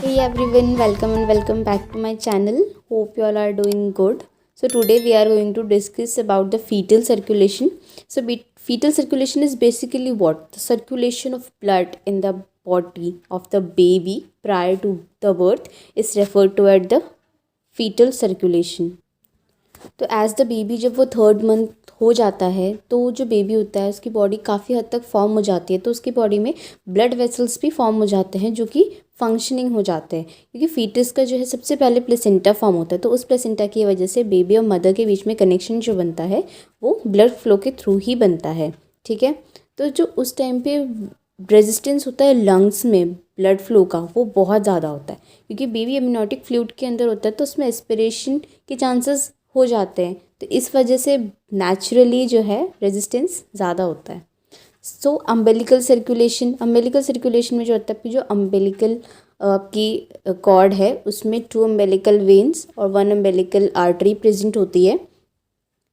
Hey everyone, welcome and welcome back to my channel. Hope you all are doing good. So today we are going to discuss about the fetal circulation. So fetal circulation is basically what? The circulation of blood in the body of the baby prior to the birth is referred to as the fetal circulation. तो as the baby जब वो third month हो जाता है तो जो baby होता है उसकी बॉडी काफ़ी हद तक फॉर्म हो जाती है, तो उसकी बॉडी में ब्लड वेसल्स भी फॉर्म हो जाते हैं जो कि फंक्शनिंग हो जाते हैं, क्योंकि फीटस का जो है सबसे पहले प्लेसेंटा फॉर्म होता है। तो उस प्लेसेंटा की वजह से बेबी और मदर के बीच में कनेक्शन जो बनता है वो ब्लड फ्लो के थ्रू ही बनता है। ठीक है, तो जो उस टाइम पे रेजिस्टेंस होता है लंग्स में ब्लड फ्लो का वो बहुत ज़्यादा होता है, क्योंकि बेबी एमनियोटिक फ्लूइड के अंदर होता है तो उसमें एस्पिरेशन के चांसेस हो जाते हैं, तो इस वजह से नेचुरली जो है रेजिस्टेंस ज़्यादा होता है। सो अम्बिलिकल सर्कुलेशन में जो होता है कि जो अम्बिलिकल आपकी कॉर्ड है उसमें 2 अम्बिलिकल वेन्स और 1 अम्बिलिकल आर्टरी प्रेजेंट होती है।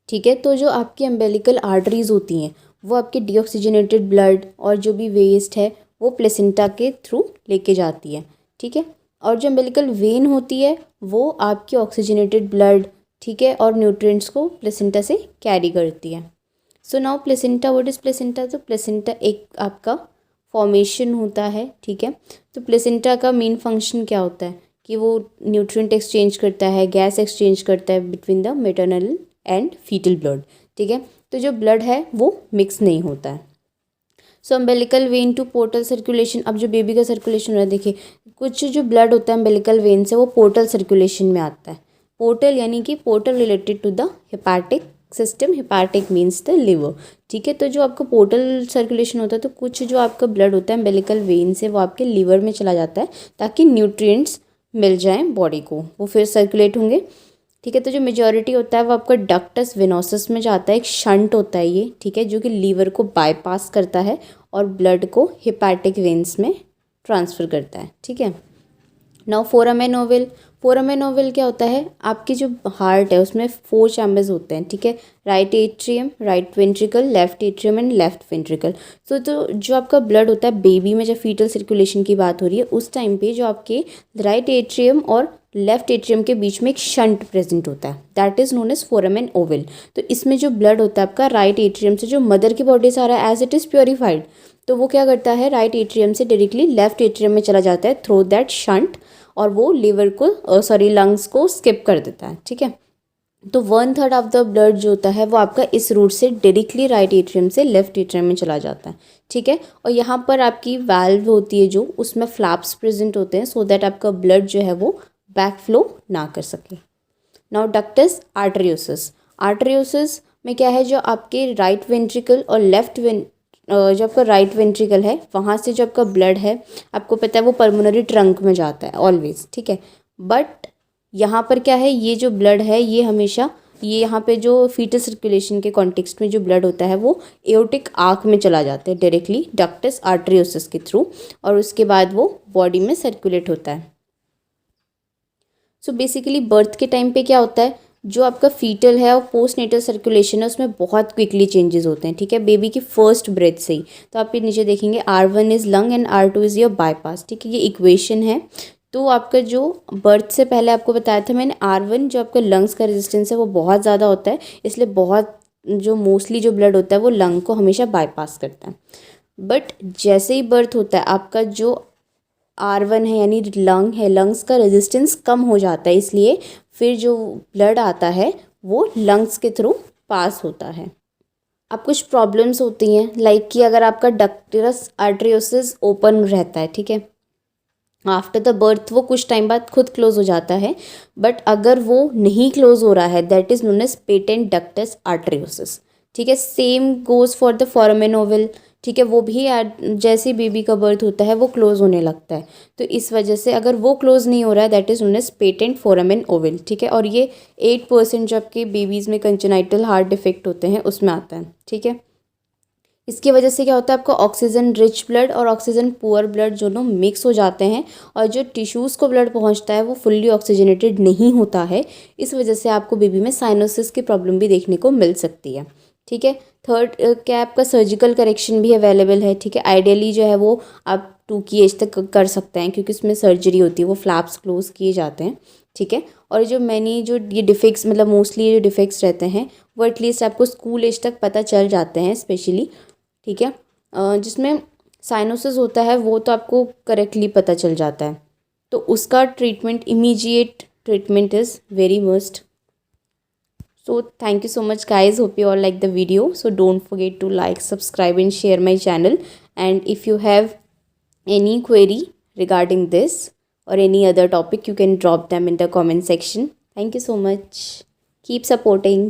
ठीक है, तो जो आपकी अम्बिलिकल आर्टरीज होती हैं वो आपके डीऑक्सीजनेटेड ब्लड और जो भी वेस्ट है वो प्लेसेंटा के थ्रू लेके जाती है। ठीक है, और जो अम्बिलिकल वेन होती है वो आपकी ऑक्सीजनेटेड ब्लड, ठीक है, और न्यूट्रिएंट्स को प्लेसेंटा से कैरी करती है। So now placenta, what is placenta? तो प्लेसेंटा एक आपका फॉर्मेशन होता है। ठीक है, तो प्लेसेंटा का मेन फंक्शन क्या होता है कि वो न्यूट्रिएंट एक्सचेंज करता है, गैस एक्सचेंज करता है between the maternal and fetal blood. ठीक है, तो जो ब्लड है वो मिक्स नहीं होता है। So umbilical vein to portal circulation, अब जो बेबी का सर्कुलेशन हो रहा है, देखिए कुछ जो ब्लड होता है अम्बिलिकल वेन से वो पोर्टल सर्कुलेशन में आता है। पोर्टल यानी कि portal related to the hepatic system, hepatic means the liver. ठीक है, तो जो आपका पोर्टल सर्कुलेशन होता है तो कुछ जो आपका ब्लड होता है अम्बिलिकल वेन से वो आपके लिवर में चला जाता है ताकि न्यूट्रिएंट्स मिल जाएं बॉडी को, वो फिर सर्कुलेट होंगे। ठीक है, तो जो मेजॉरिटी होता है वो आपका डक्टस वेनोसस में जाता है, एक शंट होता है ये। ठीक है, जो कि लीवर को बाईपास करता है और ब्लड को हेपाटिक वेन्स में ट्रांसफ़र करता है। ठीक है, नाउ फोरामेन ओवल क्या होता है? आपकी जो हार्ट है उसमें 4 चैम्बर्स होते हैं। ठीक है, right atrium, right ventricle, left atrium and left ventricle. तो जो आपका ब्लड होता है बेबी में, जब फीटल सर्कुलेशन की बात हो रही है उस टाइम पे जो आपके राइट एट्रियम और लेफ्ट एट्रियम के बीच में एक शंट प्रेजेंट होता है, that is known as foramen ovale. तो इसमें जो ब्लड होता है आपका राइट एट्रियम से जो मदर की बॉडी से आ रहा है एज इट इज़ प्योरीफाइड, तो वो क्या करता है राइट एट्रियम से डायरेक्टली लेफ्ट एट्रियम में चला जाता है थ्रू दैट शंट, और वो लिवर को लंग्स को स्किप कर देता है। ठीक है, तो 1/3 ऑफ द ब्लड जो होता है वो आपका इस रूट से डायरेक्टली राइट एट्रियम से लेफ्ट एट्रियम में चला जाता है। ठीक है, और यहाँ पर आपकी वाल्व होती है जो उसमें फ्लैप्स प्रेजेंट होते हैं सो दैट आपका ब्लड जो है वो बैक फ्लो ना कर सके। नाउ डक्टस आर्टरियोसिस में क्या है, जो आपके राइट वेंट्रिकल और जो आपका राइट वेंट्रिकल है वहाँ से जो आपका ब्लड है आपको पता है वो पल्मोनरी ट्रंक में जाता है ऑलवेज। ठीक है, बट यहाँ पर क्या है, ये जो ब्लड है ये हमेशा ये यहाँ पे जो फीटल सर्कुलेशन के कॉन्टेक्स्ट में जो ब्लड होता है वो एओर्टिक आर्क में चला जाता है डायरेक्टली डक्टस आर्टरियोसिस के थ्रू, और उसके बाद वो बॉडी में सर्कुलेट होता है। सो बेसिकली बर्थ के टाइम पे क्या होता है, जो आपका फीटल है और पोस्ट नेटल सर्कुलेशन है उसमें बहुत क्विकली चेंजेस होते हैं। ठीक है, बेबी की फर्स्ट ब्रेथ से ही, तो आप ये नीचे देखेंगे R1 is lung and R2 is your bypass. ठीक है, ये इक्वेशन है। तो आपका जो बर्थ से पहले आपको बताया था मैंने, R1 जो आपका लंग्स का रेजिस्टेंस है वो बहुत ज़्यादा होता है, इसलिए बहुत जो मोस्टली जो ब्लड होता है वो लंग को हमेशा बाईपास करता है। बट जैसे ही बर्थ होता है आपका जो R1 है यानी लंग है, लंग्स का रेजिस्टेंस कम हो जाता है, इसलिए फिर जो ब्लड आता है वो लंग्स के थ्रू पास होता है। अब कुछ प्रॉब्लम्स होती हैं लाइक कि अगर आपका डक्टस आर्टरियोसिस ओपन रहता है, ठीक है, आफ्टर द बर्थ वो कुछ टाइम बाद खुद क्लोज हो जाता है, बट अगर वो नहीं क्लोज हो रहा है that is known as patent ductus arteriosus. ठीक है, same goes for the foramen ovale. ठीक है, वो भी जैसे बेबी का बर्थ होता है वो क्लोज होने लगता है, तो इस वजह से अगर वो क्लोज नहीं हो रहा है that is known as patent foramen ovale. ठीक है, और ये 8% जो आपके बेबीज़ में कंजेनाइटल हार्ट डिफेक्ट होते हैं उसमें आता है। ठीक है, इसकी वजह से क्या होता है आपका ऑक्सीजन रिच ब्लड और ऑक्सीजन पुअर ब्लड दोनों मिक्स हो जाते हैं, और जो टिश्यूज़ को ब्लड पहुंचता है वो फुल्ली ऑक्सीजनेटेड नहीं होता है। इस वजह से आपको बेबी में साइनोसिस की प्रॉब्लम भी देखने को मिल सकती है। ठीक है, थर्ड क्या आपका सर्जिकल करेक्शन भी अवेलेबल है। ठीक है, आइडियली जो है वो आप 2 की एज तक कर सकते हैं, क्योंकि उसमें सर्जरी होती है, वो फ्लैप्स क्लोज किए जाते हैं, ठीक है। और जो मैंने जो ये डिफेक्ट्स मतलब मोस्टली जो डिफेक्ट्स रहते हैं वो एटलीस्ट आपको स्कूल एज तक पता चल जाते हैं स्पेशली, ठीक है। जिसमें साइनोसिस होता है वो तो आपको करेक्टली पता चल जाता है, तो उसका treatment, immediate treatment is very must. So thank you so much guys, hope you all like the video. So don't forget to like, subscribe and share my channel. And if you have any query regarding this or any other topic, you can drop them in the comment section. Thank you so much. Keep supporting.